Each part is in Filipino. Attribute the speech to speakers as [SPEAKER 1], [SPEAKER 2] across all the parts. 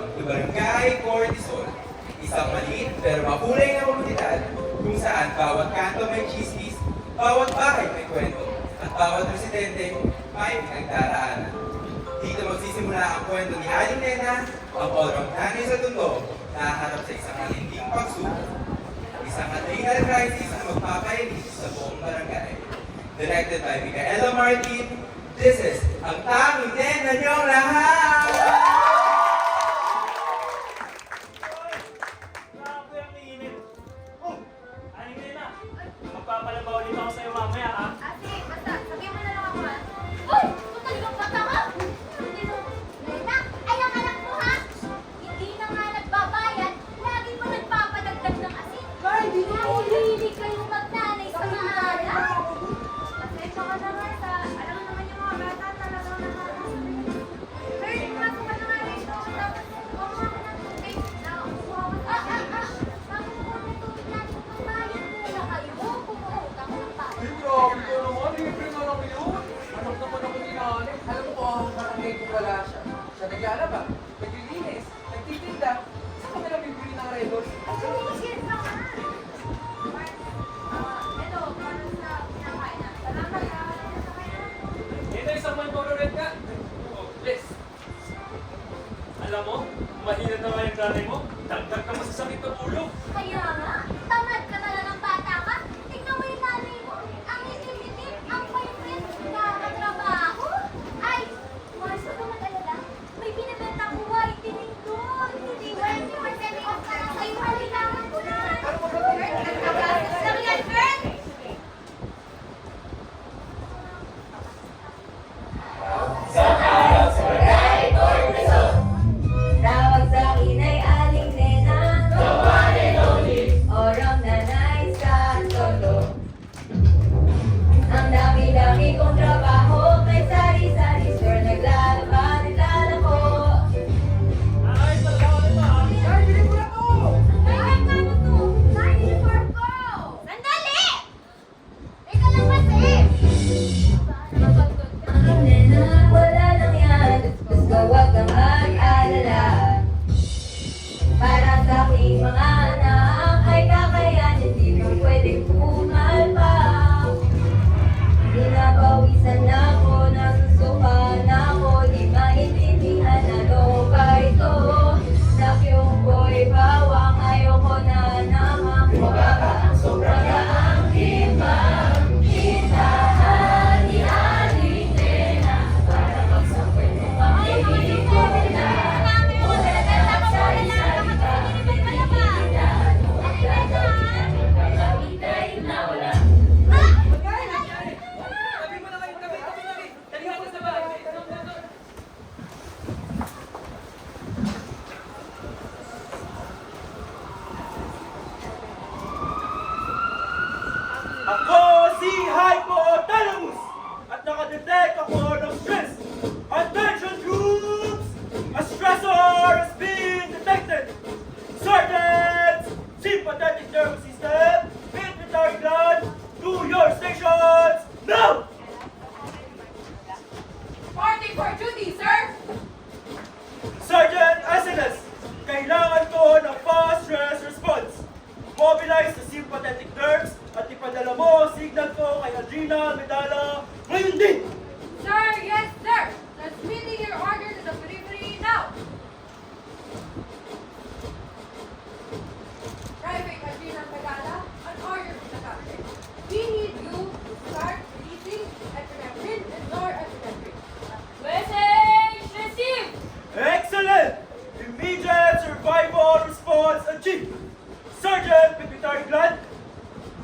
[SPEAKER 1] Welcome to Barangay Cortisol, isang maliit pero makulay na komunidad kung saan bawat kanto may chismis, bawat bahay may kwento, at bawat residente may pinagdaraanan. Dito magsisimula ang kwento ni Aling Nena, ang orong nanay sa tundo na haharap sa isang matinding pagsubok. Isang adrenal crisis ang magpapainis sa buong barangay. Directed by Micaela Martin, this is ang tanging Nena niyong lahat!
[SPEAKER 2] Grabe ang init. Oh, Aling Nena, magpapalabaw ulit ako sa'yo mamaya, ha?
[SPEAKER 3] Ate, basta, sabihin mo na lang ako, ha? Uy! Ito talagang bata ka! Lena, ay ang anak mo, ha? Hindi na nga nagbabayad, lagi pa nagpapadagdag ng asin. Hindi nga hindi kayong magnanay sa maalam. Pasensya ka na nga, sa alam mo naman yung mga bata talagang nakakasin. Pero pumasok ka na nga rito, tapos kumuha ka ng tubig. Nakukuha ko sa bakit mo may tubig natin magbayad muna kayo? Kumuutang ng bayan.
[SPEAKER 4] Grabe ko naman, libre na lang yun. Anak naman ako ni nanay. Alam mo ang barangay ko wala siya. Siya nag-alaba, naglilinis, nagtitinda. Saan kami lang bibili ng Red Horse?
[SPEAKER 3] Sige na nga. Ito, para sa pinakain na. Salamat ha. Sa kanya.
[SPEAKER 2] Ito, isang man puro red ka. Oh, bless. Alam mo, mahina na nga yung nanay mo. Dagdag ka masasakit ng ulo.
[SPEAKER 3] Kaya nga, tamad ka talagang bata ka. Tingnan mo yung nanay mo. Ang itim-itim, ang boyfriend, nakatrabaho. Ay, Mars, huwag ka mag-alala. May binibentang whitening doon. Hindi ba? Hindi ba? Semi off ka lang sa'yo. Halilangan ko na. Nagkagastos lang yan, friend.
[SPEAKER 5] Tawag sa akin ay Aling Nena, the one and only, orong nanay sa todo. Ang dami-dami kong trabaho, may sari-sari store, naglalaba, naglalako.
[SPEAKER 2] Ay, talaga ako na, ha?
[SPEAKER 4] Ay, bili ko na to!
[SPEAKER 3] Ay, ano to? Saan uniform ko? Sandali! Teka lang kasi.
[SPEAKER 5] Aling Nena, wala lang yan, basta huwag kang mag-alala. Para sa aking mga anak ay kakayanin, di mo pwedeng pumalpa. Pinapawisan ako, nasusukan ako, di maintindihan ano ba ito. Nakyong ko'y bawang, ayoko na naman mababa ang sobrang ang timbang. Tindahan ni Aling Nena, para magsakway mo pamilya ko na. Ulat at sari-sari ka, pinipigilan mo ang gagawin na kapitay na wala.
[SPEAKER 4] Tabi mo na kayo, tabi. Dali ako sa bahay.
[SPEAKER 2] Ako si Hypothalamus at nakadetect ako ng stress. Attention troops! A stressor has been detected. Sergeants, sympathetic nervous system, pituitary gland, to your stations now!
[SPEAKER 5] Party for duty, sir!
[SPEAKER 2] Sergeant SNS, kailangan ko ng fast stress response. Mobilize the sympathetic nerves at ipadala mo ang signal ko kay Adrenal Medala ngayon din!
[SPEAKER 5] Sir, yes, sir! Transmitting your order to the periphery now! Private Adrenal Pagala, an order from the captain. We need you to start releasing epinephrine and norepinephrine. Message received!
[SPEAKER 2] Excellent! Immediate survival response achieved! Sergeant Pituitary Gland,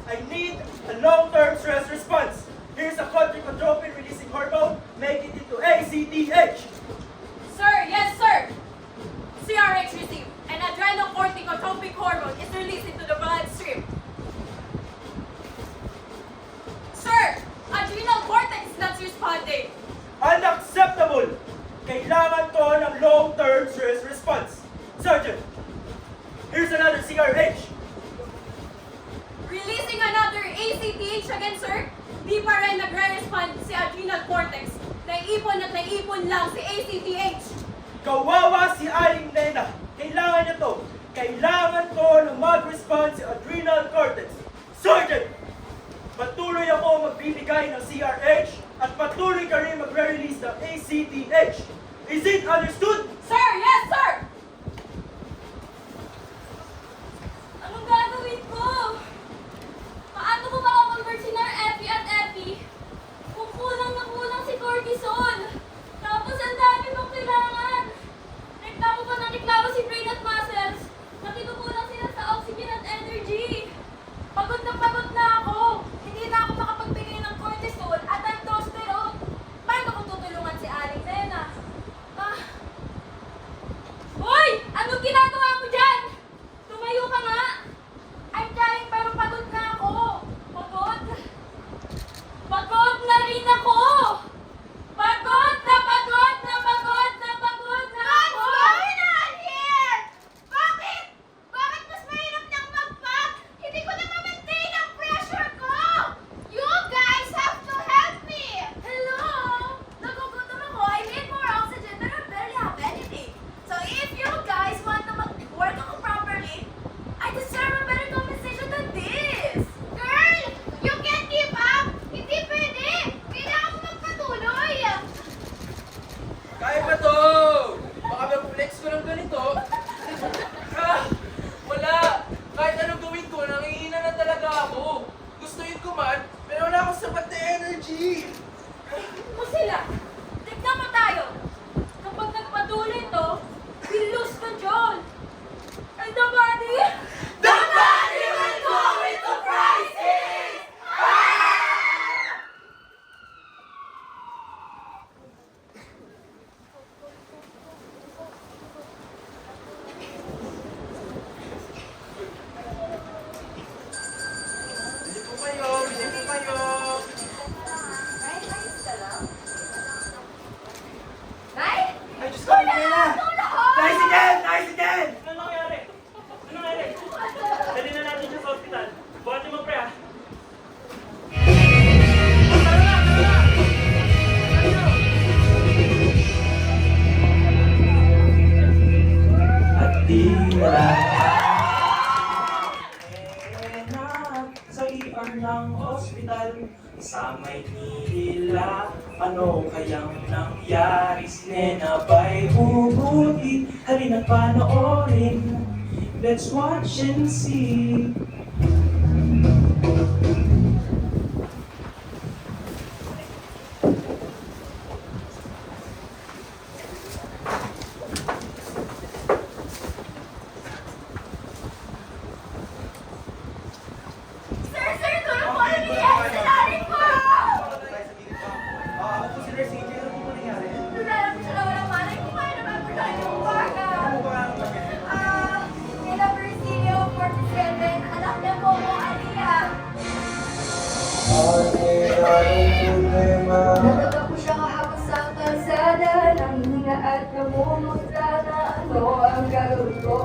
[SPEAKER 2] I need a long-term stress response. Here's a corticotropin releasing hormone. Make it into ACTH.
[SPEAKER 5] Sir, yes, sir! CRH received. An adrenocorticotropic hormone is released into the bloodstream. Sir, adrenal cortex is not responding.
[SPEAKER 2] Unacceptable! Kailangan ko ng long-term stress response. Sergeant, here's another CRH.
[SPEAKER 5] Releasing another ACTH again, sir. Di pa rin nagre-respond si adrenal cortex. Naiipon at naiipon lang si ACTH.
[SPEAKER 2] Kawawa si Aling Nena.
[SPEAKER 3] Anong ginagawa mo dyan? Tumayo ka nga! I'm trying pero pagod na ako! Pagod? Pagod na rin ako! Pagod na pagod na pagod na pagod na ako! What's going on here? Bakit? Bakit mas mahirap nang mag-pack? Hindi ko na ma-maintain ang pressure ko! You guys have to help me! Hello? Nagugutom ako. I need more oxygen but I barely have anything. So if you guys want to work ako properly, I deserve a better compensation than this! Girl! You can't give up! Hindi pwede! Kailangan mo magpatuloy!
[SPEAKER 4] Kaya ba to? Baka mag-flex ko ng ganito. Wala! Kahit anong gawin ko, nangihina na talaga ako. Gustuin ko man, pero wala akong sapat na energy.
[SPEAKER 3] Mo sila! Tignan mo tayo! Kapag nagpatuloy to, we lose control! And the body... The body will go into crisis!
[SPEAKER 4] Bili po kayo, bili po kayo.
[SPEAKER 3] Nay?
[SPEAKER 2] Ay, Diyos ko, hindi na!
[SPEAKER 3] Tulong!
[SPEAKER 2] Nice again! Nice again!
[SPEAKER 6] Ano nangyari? Ano nangyari? Dali na natin siya sa ospital. Buhatin mo, pre, ha?
[SPEAKER 2] At di wala sa ipan ng ospital sa Maynila. Ano kayang nangyari? Si Nena ba'y huhuti? Halina't panoorin. Let's watch and see.
[SPEAKER 3] Sir, tulong po! Ano nangyari sa nanay ko?
[SPEAKER 1] Ako po si Nurse CJ. Ano po ba nangyari?
[SPEAKER 3] Nalala ko siya na walang malay. Hindi ko kaya naman yung umaga.
[SPEAKER 1] Ano ba ang nangyari?
[SPEAKER 3] Nila Virgilio 47, anak niya po po, Aliyah.
[SPEAKER 5] Nataga ko siya kahapon sa kalsada, nanghinga at namumutla na ano ang gagawin ko.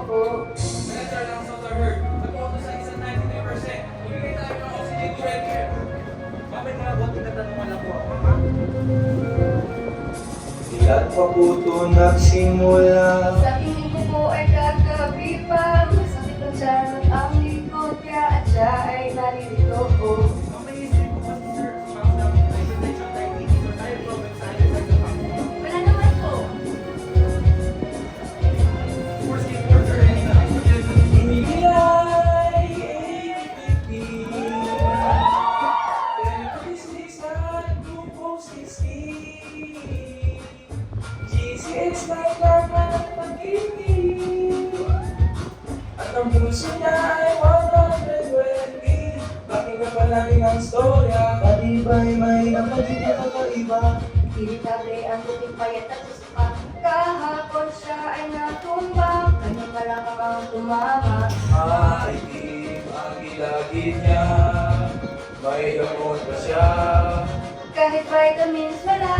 [SPEAKER 4] Senator lang sa Heard. Nag-auto sa isang 99%. Ibigay tayo ng oxygen to healthcare.
[SPEAKER 1] Bakit nga ba tinatanungan lang po ako, ha?
[SPEAKER 7] Ilan pa po ito nagsimula?
[SPEAKER 5] Sa tingin ko po ay kagabi pa, masakit ang tiyan at ang likod niya at siya ay nalilito ko.
[SPEAKER 1] Mamaisip ko kasi, sir, parang namin hypertension, diabetes, or higher blood pressure sa
[SPEAKER 3] Wala naman po.
[SPEAKER 1] Worst case, worst or any oxygen.
[SPEAKER 2] Inilay, glucose is key. GCH like dark na pag-ibig. At ang puso niya ay 120. Bakit ka palagi ang storya?
[SPEAKER 7] Patibay may napagiging kakaiba.
[SPEAKER 5] Irritable ang buting payat at susuka. Kahapon siya ay natumba, kanya pala ka bang tumama.
[SPEAKER 2] Maitim ang gilagid niya. May gamot pa siya.
[SPEAKER 5] Kahit vitamins wala.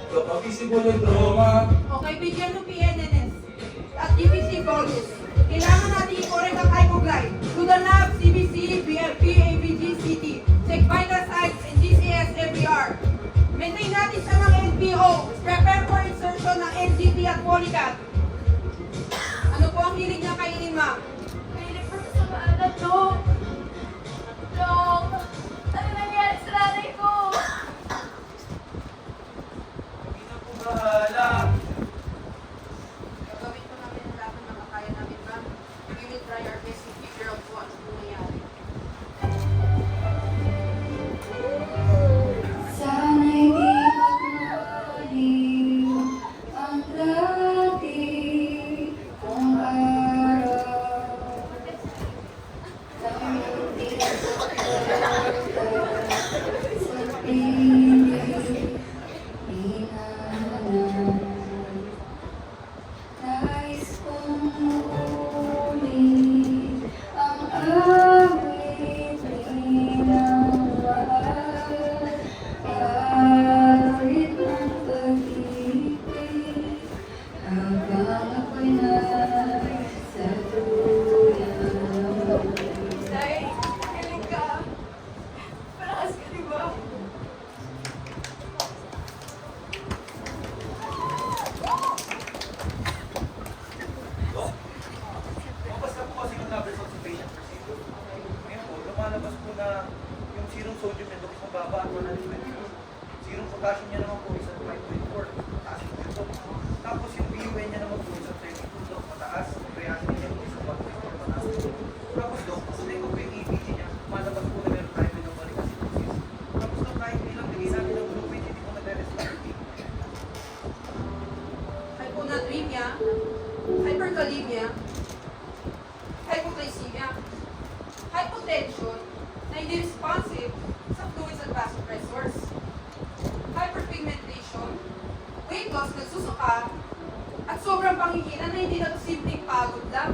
[SPEAKER 2] Kapag visible yung trauma,
[SPEAKER 8] Okay, bigyan ng PNNS at GPC bonus. Kailangan natin i-correct ang hypoglycemia. To the lab, CBC, BFP, ABG, CT. Check vital signs and GCS MBR. Maintain natin siya ng NPO. Prepare for insertion ng NGT at Polycat. Ano po ang hilig niya kainin, ma'am?
[SPEAKER 3] Pilit po sa maalat, Dok. Dok, ano nangyari sa nanay ko?
[SPEAKER 1] Hindi na po bahala.
[SPEAKER 8] Gagawin po namin ang lahat ng makakaya namin, ma'am. We will try our best to figure out kung ano po nangyari.
[SPEAKER 5] Sana'y di magmahali ang dati kong araw. Dahil
[SPEAKER 8] hyperglycemia, hypoglycemia, hypotension na hindi responsive sa fluids at vasopressors, hyperpigmentation, weight loss, nagsusuka, at sobrang panghihina na hindi na to simpleng pagod lang.